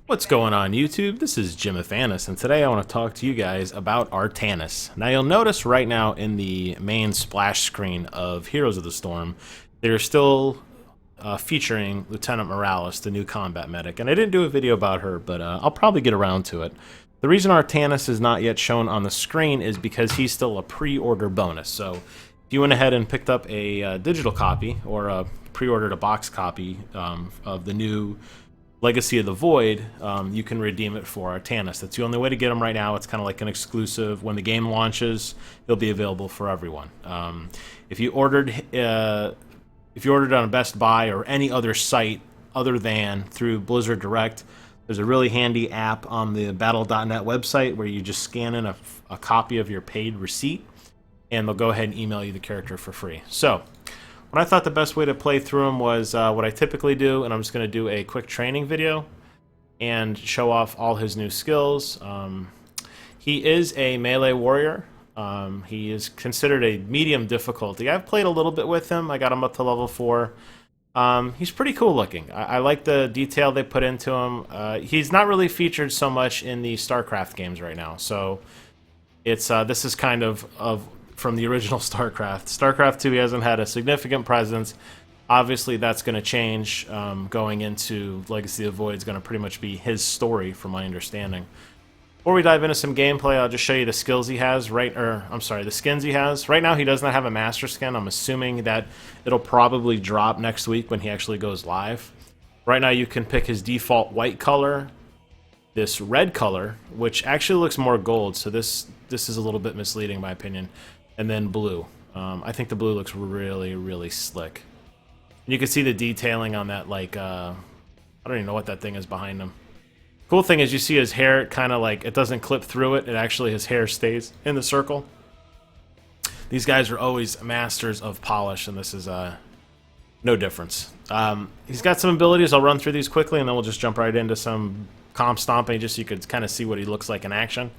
What's going on YouTube? This is Jim Artanis, and today I want to talk to you guys about Artanis. Now you'll notice right now in the main splash screen of Heroes of the Storm, they're still featuring Lieutenant Morales, the new combat medic, and I didn't do a video about her, but I'll probably get around to it. The reason Artanis is not yet shown on the screen is because he's still a pre-order bonus, so if you went ahead and picked up a digital copy, or pre-ordered a box copy of the new Legacy of the Void, you can redeem it for Artanis. That's the only way to get them right now. It's kind of like an exclusive. When the game launches, it'll be available for everyone. If you ordered on Best Buy or any other site other than through Blizzard Direct, there's a really handy app on the Battle.net website where you just scan in a copy of your paid receipt, and they'll go ahead and email you the character for free. So I thought the best way to play through them was what I typically do, and I'm just going to do a quick training video and show off all his new skills. He is a melee warrior. He is considered a medium difficulty. I've played a little bit with him. I got him up to level 4. He's pretty cool looking. I like the detail they put into him. He's not really featured so much in the StarCraft games right now, so it's this is kind of from the original StarCraft. StarCraft 2, he hasn't had a significant presence. Obviously, that's going to change going into Legacy of Void. It's going to pretty much be his story, from my understanding. Before we dive into some gameplay, I'll just show you the skills he has. The skins he has. Right now, he does not have a master skin. I'm assuming that it'll probably drop next week when he actually goes live. Right now, you can pick his default white color, this red color, which actually looks more gold, so this is a little bit misleading in my opinion, and then blue. I think the blue looks really, really slick. And you can see the detailing on that, like, I don't even know what that thing is behind him. Cool thing is you see his hair kind of like, it doesn't clip through it, actually his hair stays in the circle. These guys are always masters of polish, and this is no difference. He's got some abilities. I'll run through these quickly, and then we'll just jump right into some comp stomping, just so you could kind of see what he looks like in action.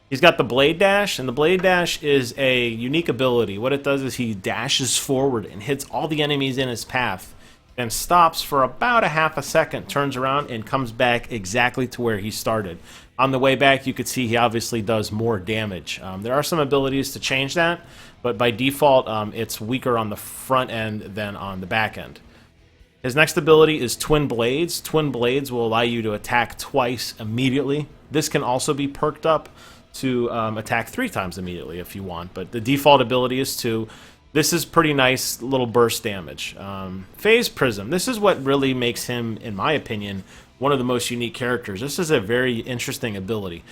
He's got the Blade Dash, and the Blade Dash is a unique ability. What it does is he dashes forward and hits all the enemies in his path, then stops for about a half a second, turns around, and comes back exactly to where he started. On the way back, you could see he obviously does more damage. There are some abilities to change that, but by default, it's weaker on the front end than on the back end. His next ability is Twin Blades. Twin Blades will allow you to attack twice immediately. This can also be perked up to attack 3 times immediately if you want, but the default ability is 2. This is pretty nice little burst damage. Phase Prism. This is what really makes him, in my opinion, one of the most unique characters. This is a very interesting ability.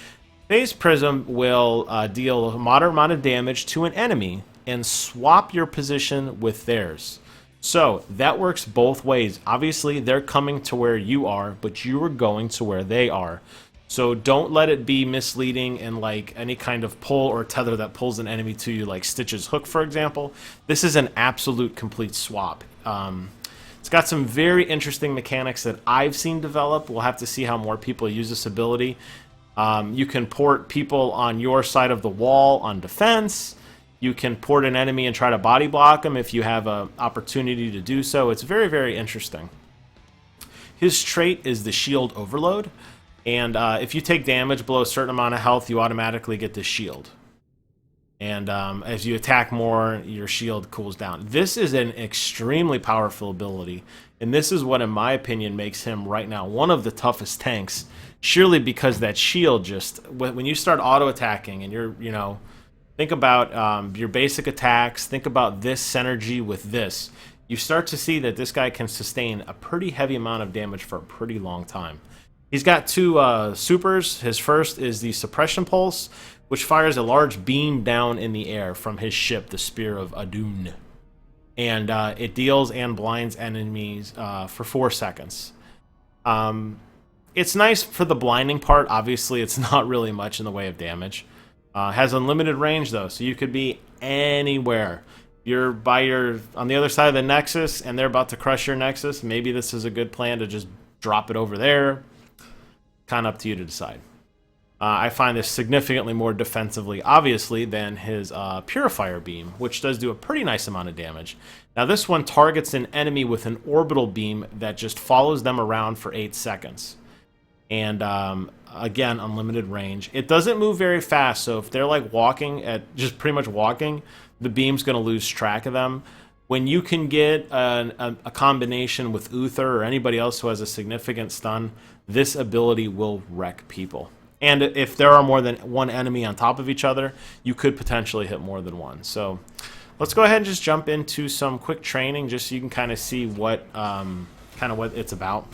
Phase Prism will deal a moderate amount of damage to an enemy and swap your position with theirs. So that works both ways. Obviously, they're coming to where you are, but you are going to where they are. So don't let it be misleading and like any kind of pull or tether that pulls an enemy to you, like Stitch's hook, for example. This is an absolute complete swap. It's got some very interesting mechanics that I've seen develop. We'll have to see how more people use this ability. You can port people on your side of the wall on defense. You can port an enemy and try to body block them if you have an opportunity to do so. It's very, very interesting. His trait is the Shield Overload. And if you take damage below a certain amount of health, you automatically get this shield. And as you attack more, your shield cools down. This is an extremely powerful ability. And this is what, in my opinion, makes him right now one of the toughest tanks. Surely because that shield just, when you start auto-attacking and you're, think about your basic attacks, think about this synergy with this. You start to see that this guy can sustain a pretty heavy amount of damage for a pretty long time. He's got 2 supers. His first is the Suppression Pulse, which fires a large beam down in the air from his ship, the Spear of Adun. And it deals and blinds enemies for 4 seconds. It's nice for the blinding part. Obviously, it's not really much in the way of damage. Has unlimited range, though, so you could be anywhere. You're on the other side of the Nexus, and they're about to crush your Nexus. Maybe this is a good plan to just drop it over there. Kind of up to you to decide. I find this significantly more defensively, obviously, than his Purifier Beam, which does do a pretty nice amount of damage. Now, this one targets an enemy with an orbital beam that just follows them around for 8 seconds. and again, unlimited range. It doesn't move very fast, so if they're like walking at just pretty much walking, the beam's going to lose track of them. When you can get a combination with Uther or anybody else who has a significant stun, this ability will wreck people. And if there are more than one enemy on top of each other, you could potentially hit more than one. So let's go ahead and just jump into some quick training, just so you can kind of see what what it's about,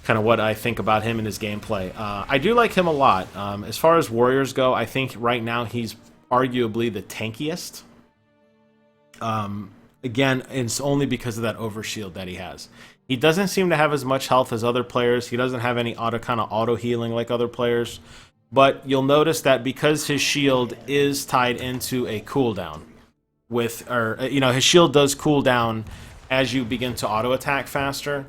kind of what I think about him and his gameplay. I do like him a lot. As far as warriors go, I think right now he's arguably the tankiest. Again, it's only because of that overshield that he has. He doesn't seem to have as much health as other players. He doesn't have any auto healing like other players. But you'll notice that because his shield is tied into a cooldown, his shield does cool down as you begin to auto attack faster.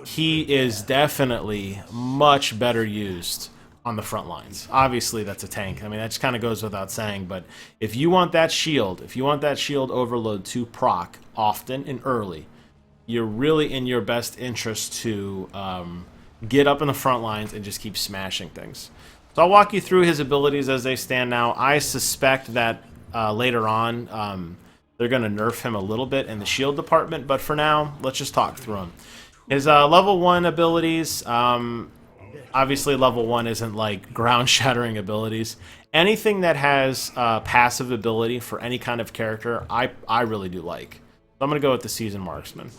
He is definitely much better used on the front lines. Obviously, that's a tank. I mean, that just kind of goes without saying, but if you want that shield overload to proc often and early, you're really in your best interest to get up in the front lines and just keep smashing things. So I'll walk you through his abilities as they stand now. I suspect that later on they're going to nerf him a little bit in the shield department, but for now, let's just talk through him. His level 1 abilities, obviously level 1 isn't like ground-shattering abilities. Anything that has passive ability for any kind of character, I really do like. So I'm going to go with the Seasoned Marksman.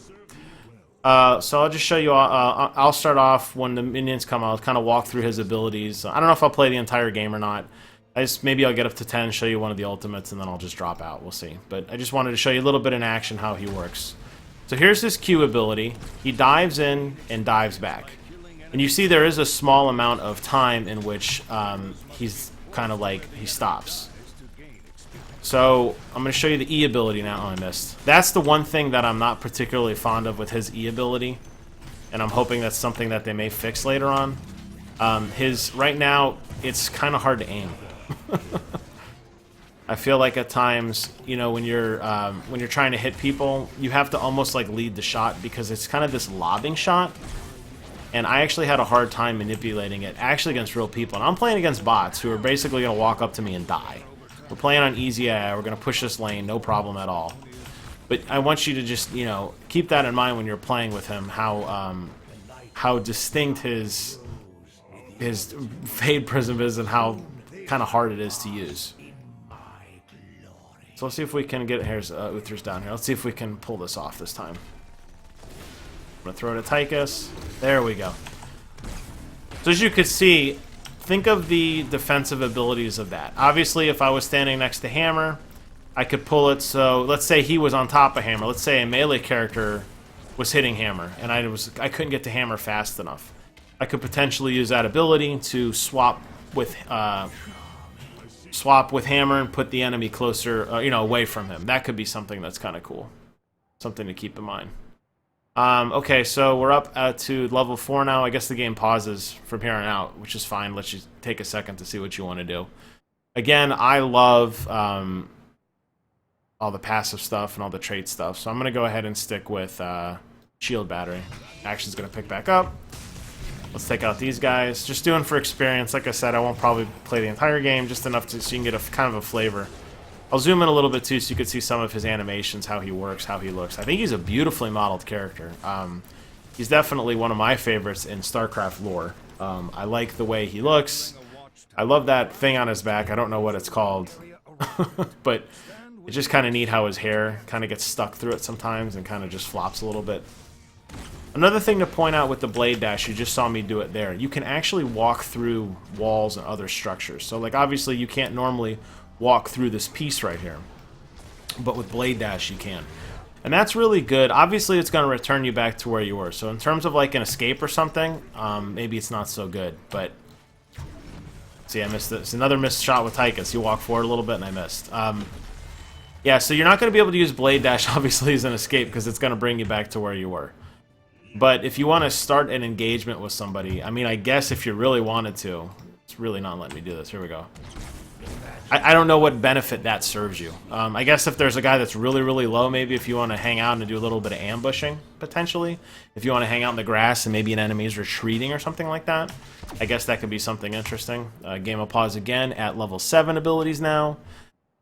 So I'll just show you, I'll start off when the minions come. I'll kind of walk through his abilities. I don't know if I'll play the entire game or not. Maybe I'll get up to 10, show you one of the ultimates, and then I'll just drop out. We'll see. But I just wanted to show you a little bit in action how he works. So here's his Q ability. He dives in and dives back. And you see there is a small amount of time in which he's kind of like, he stops. So I'm going to show you the E ability now. Oh, I missed. That's the one thing that I'm not particularly fond of with his E ability. And I'm hoping that's something that they may fix later on. Right now, it's kind of hard to aim. I feel like at times, when you're trying to hit people, you have to almost like lead the shot because it's kind of this lobbing shot. And I actually had a hard time manipulating it, actually against real people. And I'm playing against bots who are basically going to walk up to me and die. We're playing on easy AI, we're going to push this lane, no problem at all. But I want you to just, keep that in mind when you're playing with him, how distinct his Fade Prism is and how kind of hard it is to use. So let's see if we can get... Here's Uther's down here. Let's see if we can pull this off this time. I'm going to throw it at Tychus. There we go. So as you can see, think of the defensive abilities of that. Obviously, if I was standing next to Hammer, I could pull it. So let's say he was on top of Hammer. Let's say a melee character was hitting Hammer, and I couldn't get to Hammer fast enough. I could potentially use that ability to swap with Hammer and put the enemy closer, away from him. That could be something that's kind of cool. Something to keep in mind. Okay, so we're up to level 4 now. I guess the game pauses from here on out, which is fine. Let you take a second to see what you want to do. Again, I love all the passive stuff and all the trait stuff, so I'm going to go ahead and stick with Shield Battery. Action's going to pick back up. Let's take out these guys. Just doing for experience. Like I said, I won't probably play the entire game, just enough so you can get a kind of a flavor. I'll zoom in a little bit too so you can see some of his animations, how he works, how he looks. I think he's a beautifully modeled character. He's definitely one of my favorites in StarCraft lore. I like the way he looks. I love that thing on his back. I don't know what it's called. But it's just kind of neat how his hair kind of gets stuck through it sometimes and kind of just flops a little bit. Another thing to point out with the blade dash, you just saw me do it there. You can actually walk through walls and other structures. So like obviously you can't normally walk through this piece right here, but with blade dash you can, and that's really good. Obviously it's going to return you back to where you were, so in terms of like an escape or something, maybe it's not so good. But see, I missed this. Another missed shot with Tychus. He walked forward a little bit and I missed. Yeah, so you're not going to be able to use blade dash obviously as an escape because it's going to bring you back to where you were. But if you want to start an engagement with somebody, I mean, I guess if you really wanted to, it's really not letting me do this. Here we go. I don't know what benefit that serves you. I guess if there's a guy that's really, really low, maybe if you want to hang out and do a little bit of ambushing, potentially. If you want to hang out in the grass and maybe an enemy is retreating or something like that, I guess that could be something interesting. Game of Pause again at level 7 abilities now.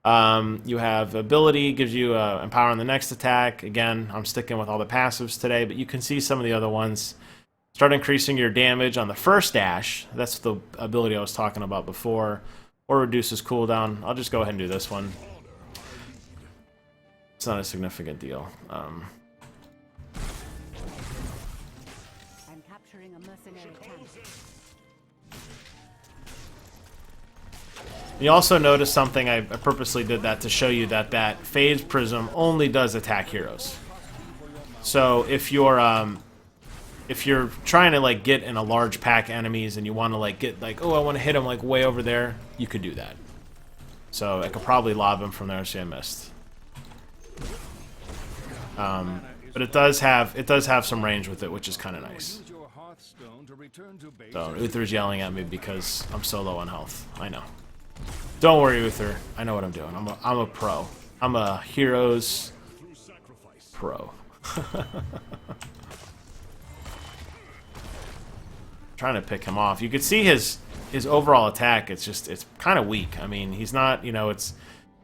You have ability, gives you empower on the next attack. Again, I'm sticking with all the passives today, but you can see some of the other ones. Start increasing your damage on the first dash. That's the ability I was talking about before. Or reduces cooldown. I'll just go ahead and do this one. It's not a significant deal. I'm capturing a mercenary camp. You also notice something, I purposely did that to show you that that Phase Prism only does attack heroes. So if you're trying to like get in a large pack enemies and you want to like get like, oh, I want to hit him like way over there, you could do that. So I could probably lob him from there. See, I missed. But it does have some range with it, which is kind of nice. So Uther's yelling at me because I'm so low on health. I know. Don't worry, Uther. I know what I'm doing. I'm a pro. I'm a heroes pro. Trying to pick him off. You could see his overall attack. It's kind of weak. I mean, he's not,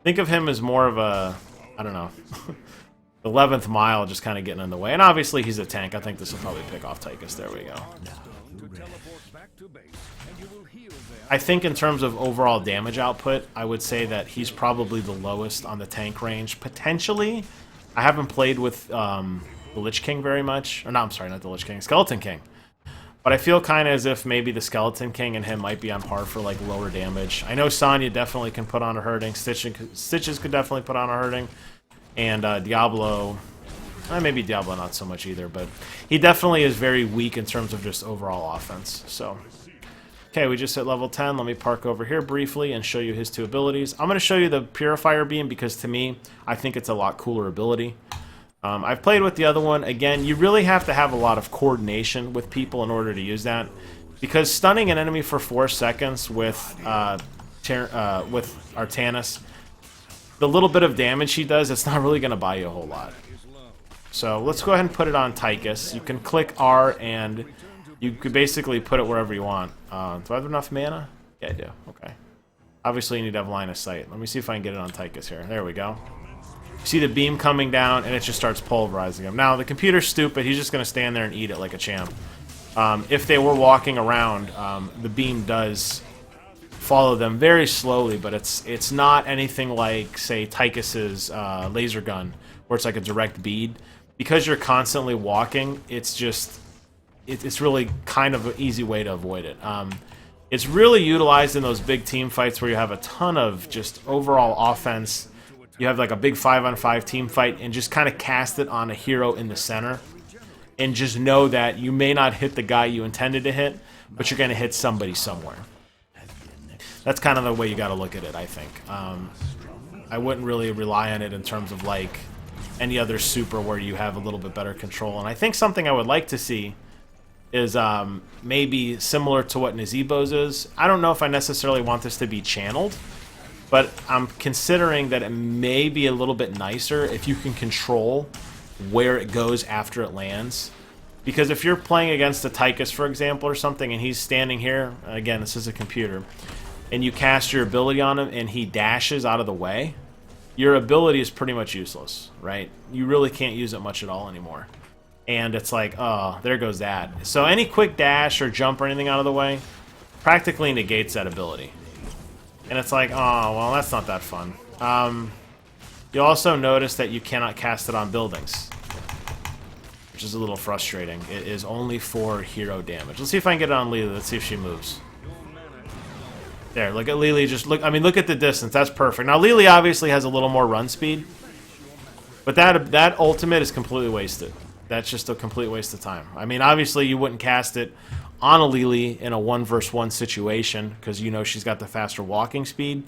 think of him as more of a, I don't know, the 11th mile just kind of getting in the way. And obviously he's a tank. I think this will probably pick off Tychus. There we go. I think in terms of overall damage output, I would say that he's probably the lowest on the tank range. Potentially, I haven't played with the Lich King very much. Or no, I'm sorry, not the Lich King, Skeleton King. But I feel kind of as if maybe the Skeleton King and him might be on par for like lower damage. I know Sonya definitely can put on a hurting. Stitches could definitely put on a hurting. And Diablo, maybe Diablo not so much either, but he definitely is very weak in terms of just overall offense. So, okay, we just hit level 10. Let me park over here briefly and show you his 2 abilities. I'm going to show you the Purifier Beam because to me, I think it's a lot cooler ability. I've played with the other one. Again, you really have to have a lot of coordination with people in order to use that. Because stunning an enemy for 4 seconds with Artanis, the little bit of damage he does, it's not really going to buy you a whole lot. So let's go ahead and put it on Tychus. You can click R and you could basically put it wherever you want. Do I have enough mana? Yeah, I do. Okay. Obviously, you need to have line of sight. Let me see if I can get it on Tychus here. There we go. See the beam coming down, and it just starts pulverizing him. Now, the computer's stupid. He's just going to stand there and eat it like a champ. If they were walking around, the beam does follow them very slowly, but it's not anything like, say, Tychus's laser gun, where it's like a direct bead. Because you're constantly walking, it's really kind of an easy way to avoid it. It's really utilized in those big team fights where you have a ton of just overall offense. You have like a big 5-on-5 team fight and just kind of cast it on a hero in the center. And just know that you may not hit the guy you intended to hit, but you're going to hit somebody somewhere. That's kind of the way you got to look at it, I think. I wouldn't really rely on it in terms of like any other super where you have a little bit better control. And I think something I would like to see is maybe similar to what Nazebo's is. I don't know if I necessarily want this to be channeled, but I'm considering that it may be a little bit nicer if you can control where it goes after it lands. Because if you're playing against a Tychus, for example, or something, and he's standing here, again, this is a computer, and you cast your ability on him and he dashes out of the way, your ability is pretty much useless, right? You really can't use it much at all anymore. And it's like, oh, there goes that. So any quick dash or jump or anything out of the way practically negates that ability. And it's like, oh, well, that's not that fun. You'll also notice that you cannot cast it on buildings, which is a little frustrating. It is only for hero damage. Let's see if I can get it on Lily. Let's see if she moves. There, look at Lily. Just look. I mean, look at the distance. That's perfect. Now, Lily obviously has a little more run speed, but that ultimate is completely wasted. That's just a complete waste of time. I mean, obviously, you wouldn't cast it on a Lily in a 1-versus-1 situation because you know she's got the faster walking speed.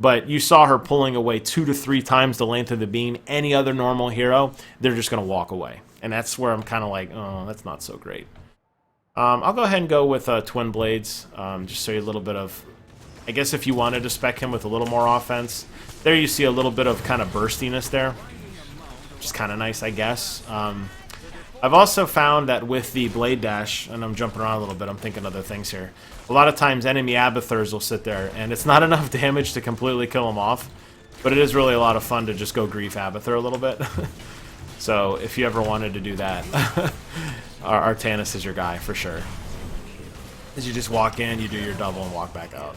But you saw her pulling away 2 to 3 times the length of the beam. Any other normal hero, they're just going to walk away. And that's where I'm kind of like, oh, that's not so great. I'll go ahead and go with Twin Blades, just show you a little bit of I guess if you wanted to spec him with a little more offense, there you see a little bit of kind of burstiness there, which is kind of nice, I guess. I've also found that with the Blade Dash, and I'm jumping around a little bit, I'm thinking other things here. A lot of times enemy Abathurs will sit there, and it's not enough damage to completely kill them off, but it is really a lot of fun to just go grief Abathur a little bit. So if you ever wanted to do that, Artanis is your guy for sure. As you just walk in, you do your double and walk back out.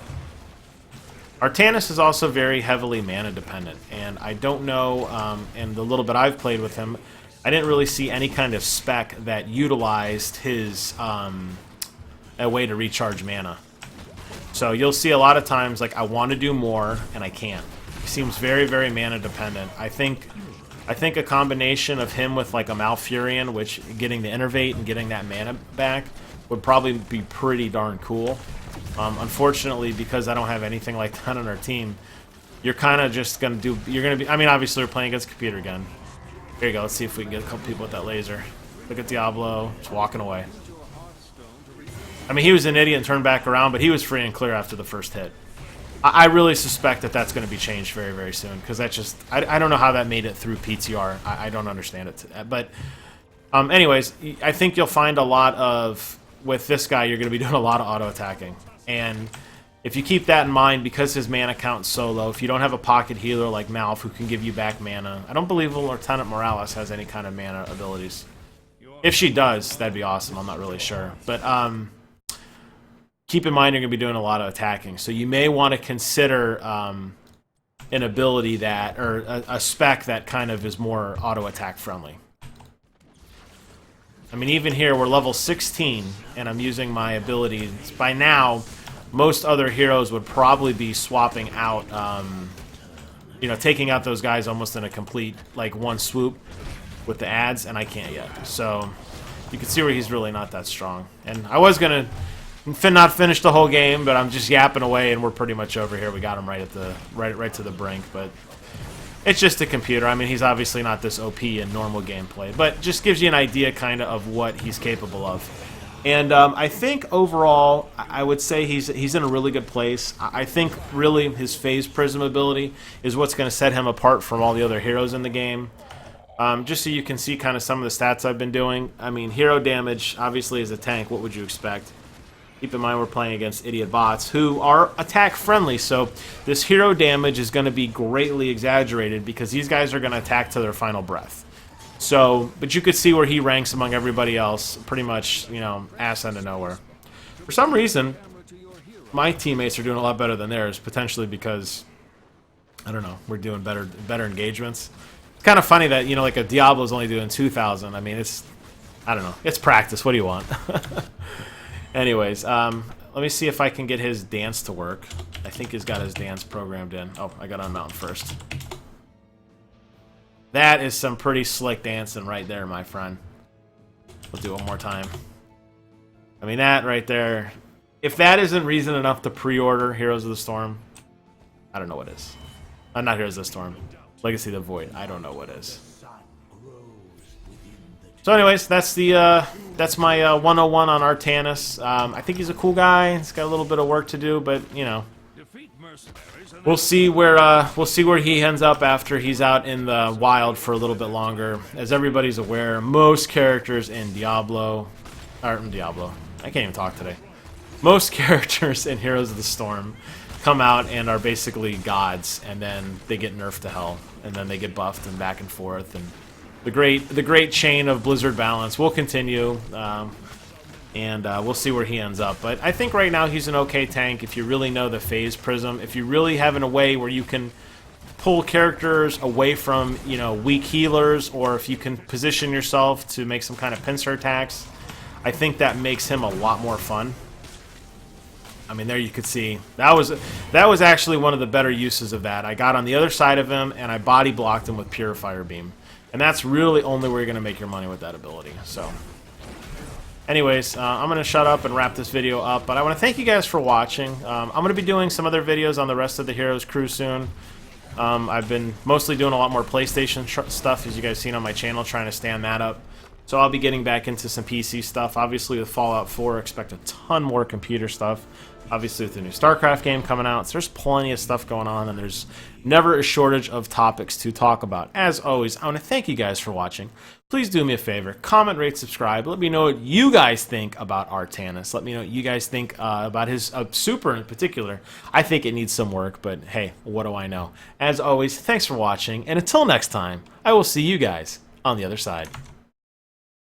Artanis is also very heavily mana dependent, and I don't know, and the little bit I've played with him, I didn't really see any kind of spec that utilized his a way to recharge mana. So you'll see a lot of times, like, I want to do more, and I can't. He seems very, very mana dependent. I think a combination of him with, like, a Malfurion, which getting the Innervate and getting that mana back would probably be pretty darn cool. Unfortunately, because I don't have anything like that on our team, you're kind of just going to do... You're going to be... I mean, obviously, we're playing against computer again. Here you go. Let's see if we can get a couple people with that laser. Look at Diablo. Just walking away. I mean, he was an idiot and turned back around, but he was free and clear after the first hit. I really suspect that that's going to be changed very, very soon, because that just... I don't know how that made it through PTR. I don't understand it. But anyways, I think you'll find a lot of... With this guy, you're going to be doing a lot of auto-attacking. And if you keep that in mind, because his mana count's so low, if you don't have a pocket healer like Malf who can give you back mana... I don't believe Lieutenant Morales has any kind of mana abilities. If she does, that'd be awesome. I'm not really sure. But keep in mind you're going to be doing a lot of attacking. So you may want to consider an ability that... Or a spec that kind of is more auto-attack friendly. I mean, even here, we're level 16, and I'm using my abilities. By now, most other heroes would probably be swapping out, you know, taking out those guys almost in a complete, like, one swoop with the ads, and I can't yet. So, you can see where he's really not that strong. And I was going to not finish the whole game, but I'm just yapping away, and we're pretty much over here. We got him right at the right to the brink, but... It's just a computer. I mean, he's obviously not this OP in normal gameplay, but just gives you an idea kind of what he's capable of. And I think overall, I would say he's in a really good place. I think really his Phase Prism ability is what's going to set him apart from all the other heroes in the game. Just so you can see kind of some of the stats I've been doing. I mean, hero damage, obviously as a tank, what would you expect? Keep in mind we're playing against idiot bots who are attack friendly, so this hero damage is going to be greatly exaggerated because these guys are going to attack to their final breath. So, but you could see where he ranks among everybody else, pretty much, you know, ass out of nowhere. For some reason, my teammates are doing a lot better than theirs, potentially because, I don't know, we're doing better engagements. It's kind of funny that, you know, like a Diablo's only doing 2,000. I mean, it's, I don't know, it's practice. What do you want? Anyways, let me see if I can get his dance to work. I think he's got his dance programmed in. Oh, I got on mountain first. That is some pretty slick dancing right there, my friend. We'll do it one more time. I mean, that right there. If that isn't reason enough to pre-order Heroes of the Storm, I don't know what is. Not Heroes of the Storm. Legacy of the Void. I don't know what is. So anyways, that's my 101 on Artanis. I think he's a cool guy. He's got a little bit of work to do, but you know, we'll see where he ends up after he's out in the wild for a little bit longer. As everybody's aware, most characters in Diablo, I can't even talk today. Most characters in Heroes of the Storm come out and are basically gods, and then they get nerfed to hell, and then they get buffed and back and forth, and the great chain of Blizzard balance will continue, and we'll see where he ends up. But I think right now he's an okay tank if you really know the Phase Prism. If you really have in a way where you can pull characters away from, you know, weak healers, or if you can position yourself to make some kind of pincer attacks, I think that makes him a lot more fun. I mean, there you could see that was actually one of the better uses of that. I got on the other side of him and I body blocked him with Purifier Beam. And that's really only where you're going to make your money with that ability. So, anyways, I'm going to shut up and wrap this video up. But I want to thank you guys for watching. I'm going to be doing some other videos on the rest of the Heroes crew soon. I've been mostly doing a lot more PlayStation stuff, as you guys seen on my channel, trying to stand that up. So I'll be getting back into some PC stuff. Obviously, with Fallout 4, expect a ton more computer stuff. Obviously, with the new StarCraft game coming out, so there's plenty of stuff going on, and there's never a shortage of topics to talk about. As always, I want to thank you guys for watching. Please do me a favor, comment, rate, subscribe. Let me know what you guys think about Artanis. Let me know what you guys think about his super in particular. I think it needs some work, but hey, what do I know? As always, thanks for watching, and until next time, I will see you guys on the other side.